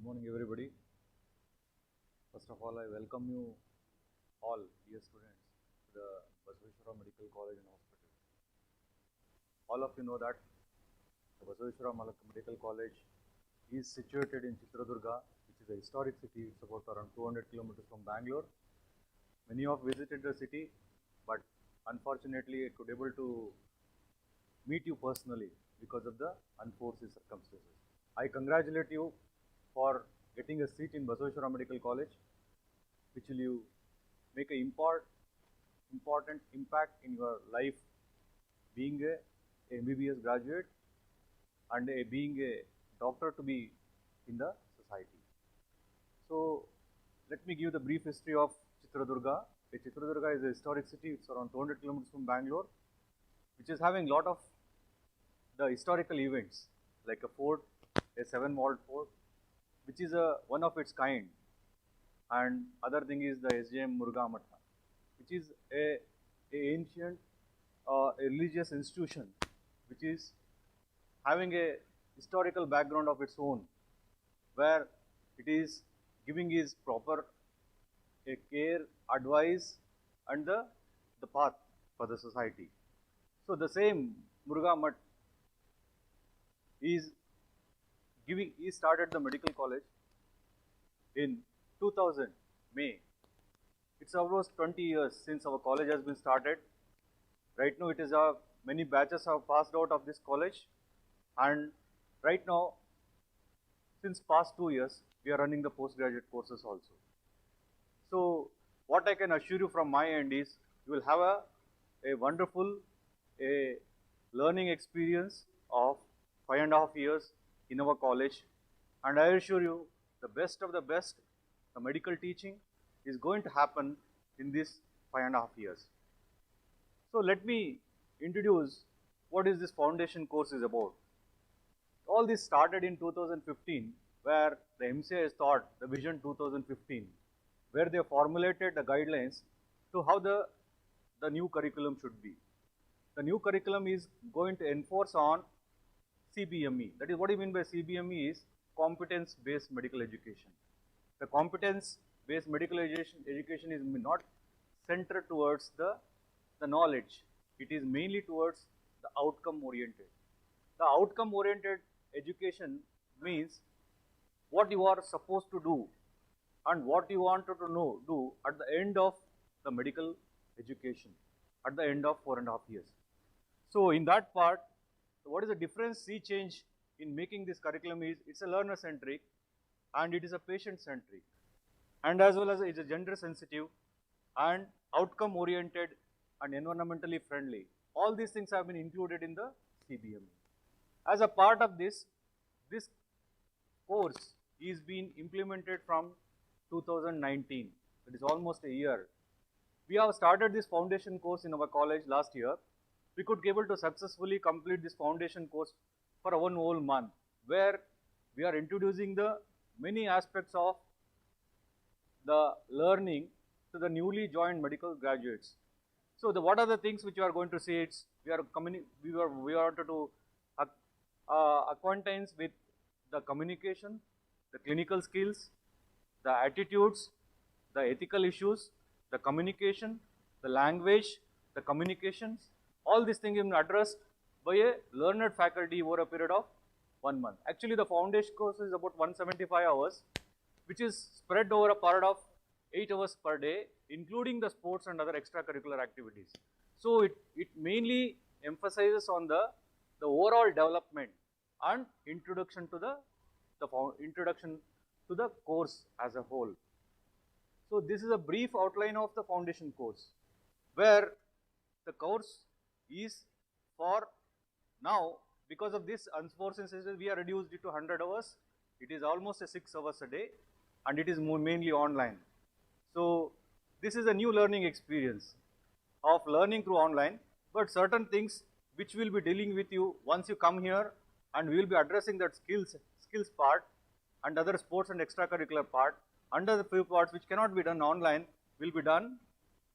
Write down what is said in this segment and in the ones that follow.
Good morning, everybody. First of all, I welcome you all, dear students, to the Basaveshwara Medical College and Hospital. All of you know that the Basaveshwara Medical College is situated in Chitradurga, which is a historic city. It's about around 200 kilometers from Bangalore. Many of visited the city, but unfortunately, I could able to meet you personally because of the unforeseen circumstances. I congratulate you for getting a seat in Basaveshwara Medical College, which will you make an important impact in your life, being a MBBS graduate and being a doctor to be in the society. So let me give the brief history of Chitradurga. Chitradurga is a historic city. It's around 200 kilometers from Bangalore, which is having a lot of the historical events like a fort, a seven-walled fort, which is one of its kind, and other thing is the SJM Muruga Matha, which is a ancient a religious institution, which is having a historical background of its own, where it is giving its proper a care, advice, and the path for the society. So the same Muruga Math is giving. He started the medical college in 2000 May. It's almost 20 years since our college has been started. Right now, it is many batches have passed out of this college, and right now, since past 2 years, we are running the postgraduate courses also. So, what I can assure you from my end is, you will have a wonderful learning experience of 5.5 years in our college, and I assure you, the best of the best, the medical teaching is going to happen in this 5.5 years. So let me introduce what is this foundation course is about. All this started in 2015, where the MCH thought the Vision 2015, where they formulated the guidelines to how the new curriculum should be. The new curriculum is going to enforce on CBME. That is, what do you mean by CBME is competence-based medical education. The competence-based medical education is not centered towards the knowledge. It is mainly towards the outcome-oriented. The outcome-oriented education means what you are supposed to do and what you wanted to do at the end of the medical education, at the end of 4.5 years. So in that part, what is the difference, sea change in making this curriculum is, it's a learner-centric and it is a patient-centric, and as well as it's a gender-sensitive and outcome-oriented and environmentally friendly. All these things have been included in the CBME. As a part of this course is being implemented from 2019. It is almost a year. We have started this foundation course in our college last year. We could be able to successfully complete this foundation course for 1 whole month, where we are introducing the many aspects of the learning to the newly joined medical graduates. So what are the things which you are going to see? It's we are to acquaintance with the communication, the clinical skills, the attitudes, the ethical issues, the communication, the language, the communications. All these things are addressed by a learned faculty over a period of 1 month. Actually, the foundation course is about 175 hours, which is spread over a period of 8 hours per day, including the sports and other extracurricular activities. So it mainly emphasizes on the overall development and introduction to the course as a whole. So this is a brief outline of the foundation course, where the course is for now, because of this unforeseen situation, we are reduced it to 100 hours. It is almost 6 hours a day, and it is mainly online. So this is a new learning experience of learning through online, but certain things which will be dealing with you once you come here, and we will be addressing that skills part and other sports and extracurricular part. Under the few parts which cannot be done online will be done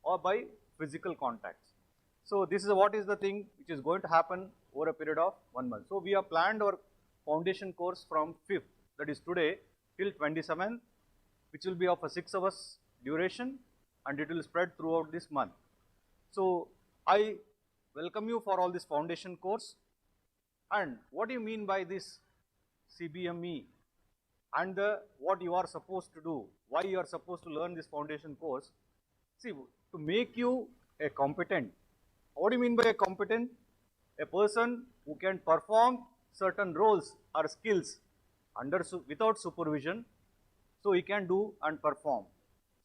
or by physical contacts. So this is what is the thing which is going to happen over a period of 1 month. So we have planned our foundation course from 5th, that is today, till 27th, which will be of a 6 hours duration, and it will spread throughout this month. So I welcome you for all this foundation course. And what do you mean by this CBME and what you are supposed to do, why you are supposed to learn this foundation course? See, to make you a competent. What do you mean by a competent? A person who can perform certain roles or skills without supervision, so he can do and perform.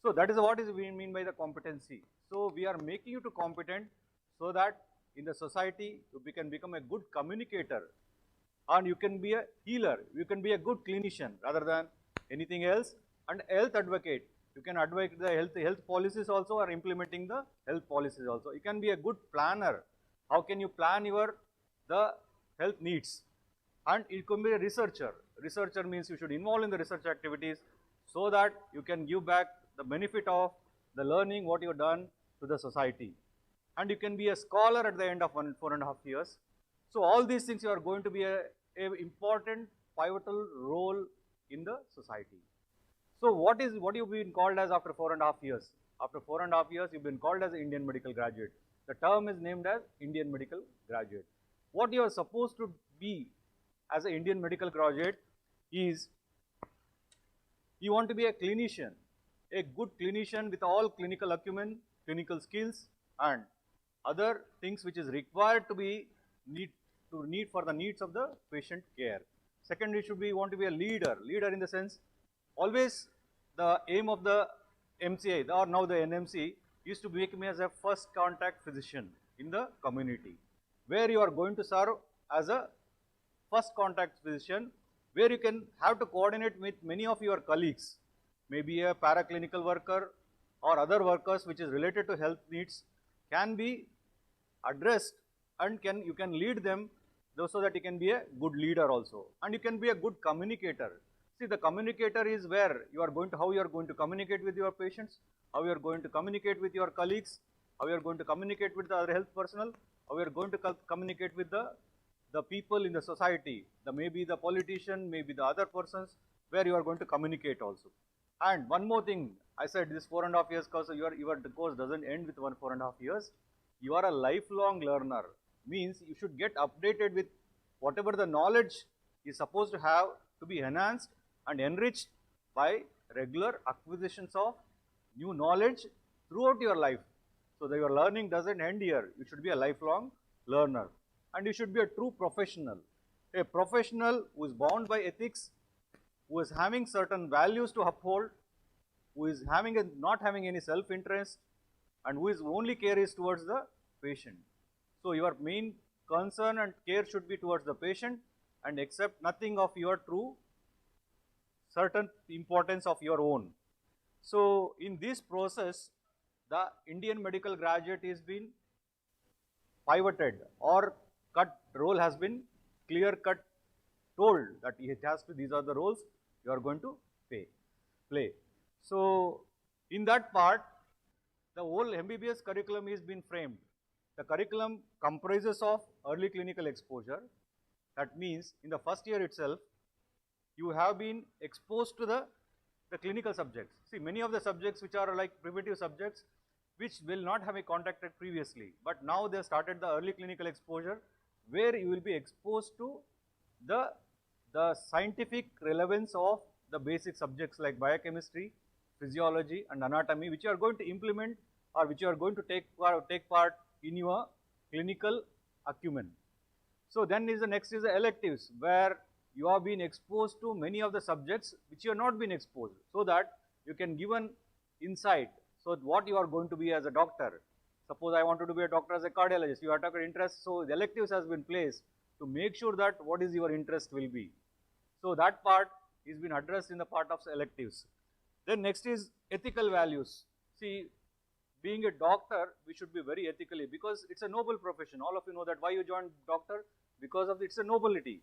So that is what is we mean by the competency. So we are making you to competent so that in the society you can become a good communicator, and you can be a healer, you can be a good clinician rather than anything else, and health advocate. You can advocate the health policies also, or implementing the health policies also. You can be a good planner. How can you plan the health needs? And you can be a researcher. Researcher means you should involve in the research activities so that you can give back the benefit of the learning what you have done to the society. And you can be a scholar at the end of 4.5 years. So all these things you are going to be a important pivotal role in the society. So what you've been called as after 4.5 years? After 4.5 years, you've been called as an Indian medical graduate. The term is named as Indian medical graduate. What you are supposed to be as an Indian medical graduate is, you want to be a clinician, a good clinician with all clinical acumen, clinical skills, and other things which is required to be need for the needs of the patient care. Second, you want to be a leader. Leader in the sense, always the aim of the MCI or now the NMC is to make me as a first contact physician in the community, where you are going to serve as a first contact physician, where you can have to coordinate with many of your colleagues, maybe a paraclinical worker or other workers which is related to health needs can be addressed, and you can lead them so that you can be a good leader also, and you can be a good communicator. See, the communicator is where how you are going to communicate with your patients, how you are going to communicate with your colleagues, how you are going to communicate with the other health personnel, how you are going to communicate with the people in the society, maybe the politician, maybe the other persons, where you are going to communicate also. And one more thing, I said this 4.5 years course, your course doesn't end with 4.5 years. You are a lifelong learner, means you should get updated with whatever the knowledge is supposed to have to be enhanced and enriched by regular acquisitions of new knowledge throughout your life. So that your learning doesn't end here. You should be a lifelong learner, and you should be a true professional. A professional who is bound by ethics, who is having certain values to uphold, who is not having any self-interest, and whose only care is towards the patient. So your main concern and care should be towards the patient, and accept nothing of your true certain importance of your own. So in this process, the Indian medical graduate is been pivoted, or role has been clear cut told that it has to, these are the roles you are going to play. So in that part, the whole MBBS curriculum is been framed. The curriculum comprises of early clinical exposure. That means in the first year itself, you have been exposed to the clinical subjects. See, many of the subjects which are like primitive subjects, which will not have been contacted previously, but now they have started the early clinical exposure, where you will be exposed to the scientific relevance of the basic subjects like biochemistry, physiology, and anatomy, which you are going to implement, or which you are going to take part in your clinical acumen. So then the next is the electives, where you have been exposed to many of the subjects which you have not been exposed, so that you can give an insight. So what you are going to be as a doctor. Suppose I wanted to be a doctor as a cardiologist, you have to have interest, so the electives has been placed to make sure that what is your interest will be. So that part is been addressed in the part of electives. Then next is ethical values. See, being a doctor, we should be very ethically, because it's a noble profession. All of you know that why you joined doctor, because of it's a nobility.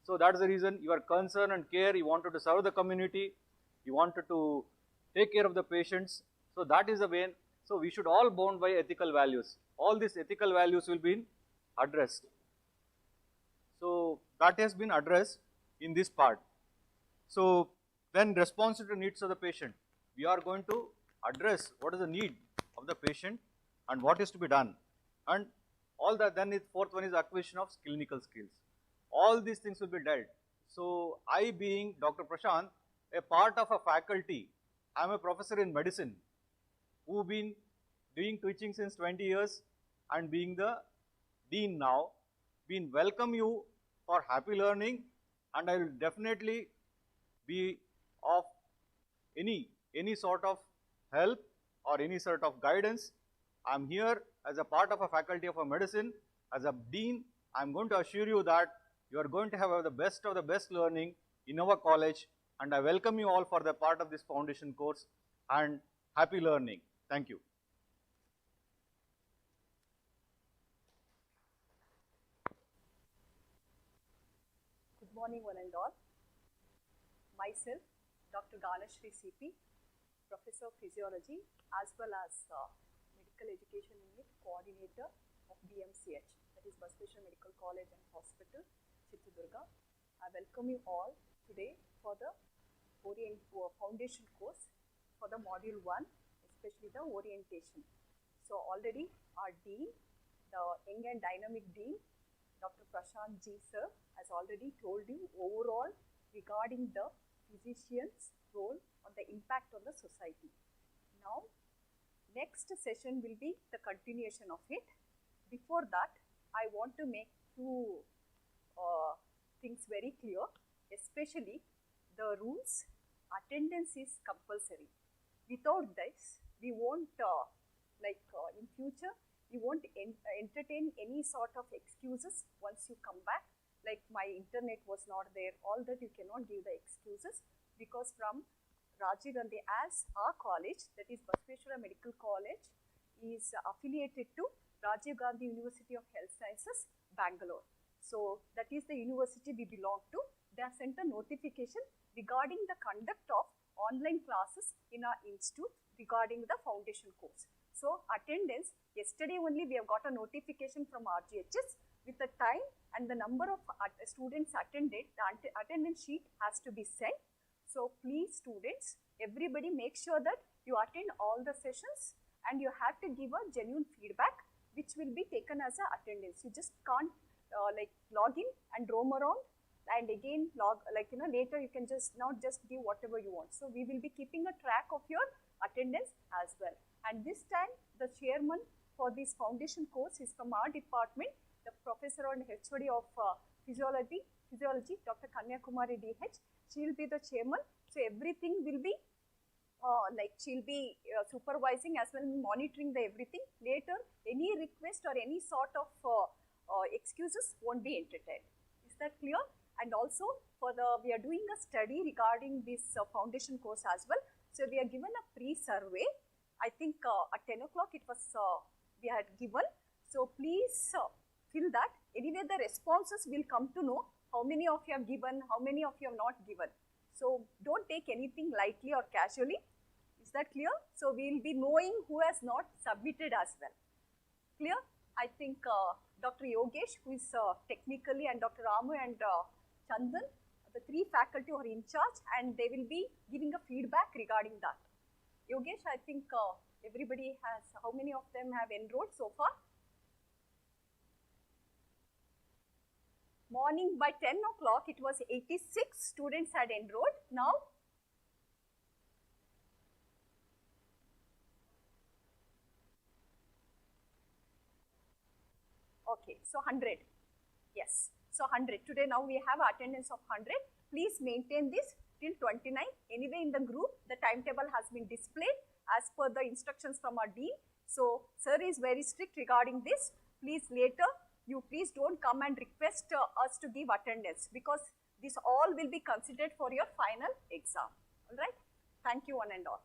So that's the reason your concern and care, you wanted to serve the community, you wanted to take care of the patients. So that is the way. So we should all bound by ethical values. All these ethical values will be addressed. So that has been addressed in this part. So then response to the needs of the patient. We are going to address what is the need of the patient and what is to be done. And all that, then fourth one is acquisition of clinical skills. All these things will be dealt. So I, being Dr. Prashanth, a part of a faculty, I am a professor in medicine who been doing teaching since 20 years and being the dean now, been welcome you for happy learning, and I will definitely be of any sort of help or any sort of guidance. I am here as a part of a faculty of a medicine, as a dean. I am going to assure you that you are going to have the best of the best learning in our college, and I welcome you all for the part of this foundation course, and happy learning. Thank you. Good morning, one and all. Myself, Dr. Ganeshri CP, Professor of Physiology, as well as Medical Education Unit Coordinator of BMCH, that is Basveshwara Medical College and Hospital, Chitradurga. I welcome you all today for the foundation course for the module 1, especially the orientation. So already our dean, the young and dynamic dean, Dr. Prashanth Ji sir, has already told you overall regarding the physician's role on the impact on the society. Now, next session will be the continuation of it. Before that, I want to make two things very clear, especially the rules. Attendance is compulsory. Without this, we won't, in future, we won't entertain any sort of excuses once you come back, like my internet was not there, all that you cannot give the excuses, because from Rajiv Gandhi, as our college, that is Basveshwara Medical College, is affiliated to Rajiv Gandhi University of Health Sciences, Bangalore. So that is the university we belong to. They have sent a notification regarding the conduct of online classes in our institute regarding the foundation course. So attendance, yesterday only we have got a notification from RGHS with the time and the number of students attended. The attendance sheet has to be sent. So please students, everybody make sure that you attend all the sessions and you have to give a genuine feedback which will be taken as a attendance. You just can't log in and roam around and again later you can just not just give whatever you want. So we will be keeping a track of your attendance as well. And this time the chairman for this foundation course is from our department, the professor and HOD of physiology, Dr. Kanyakumari DH. She will be the chairman. So everything will be she'll be supervising as well, monitoring the everything. Later, any request or any sort of excuses won't be entertained. Is that clear? And also for we are doing a study regarding this foundation course as well. So we are given a pre-survey. I think at 10 o'clock it was we had given. So please fill that. Anyway, the responses will come to know how many of you have given, how many of you have not given. So don't take anything lightly or casually. Is that clear? So we will be knowing who has not submitted as well. Clear? I think Dr. Yogesh, who is technically, and Dr. Ramu and Chandan, the three faculty who are in charge, and they will be giving a feedback regarding that. Yogesh, I think everybody has, how many of them have enrolled so far? Morning by 10 o'clock, it was 86 students had enrolled. Now, okay, so 100. Yes, so 100. Today now we have attendance of 100. Please maintain this till 29. Anyway, in the group, the timetable has been displayed as per the instructions from our dean. So, sir is very strict regarding this. Please later, you please don't come and request us to give attendance, because this all will be considered for your final exam. All right. Thank you one and all.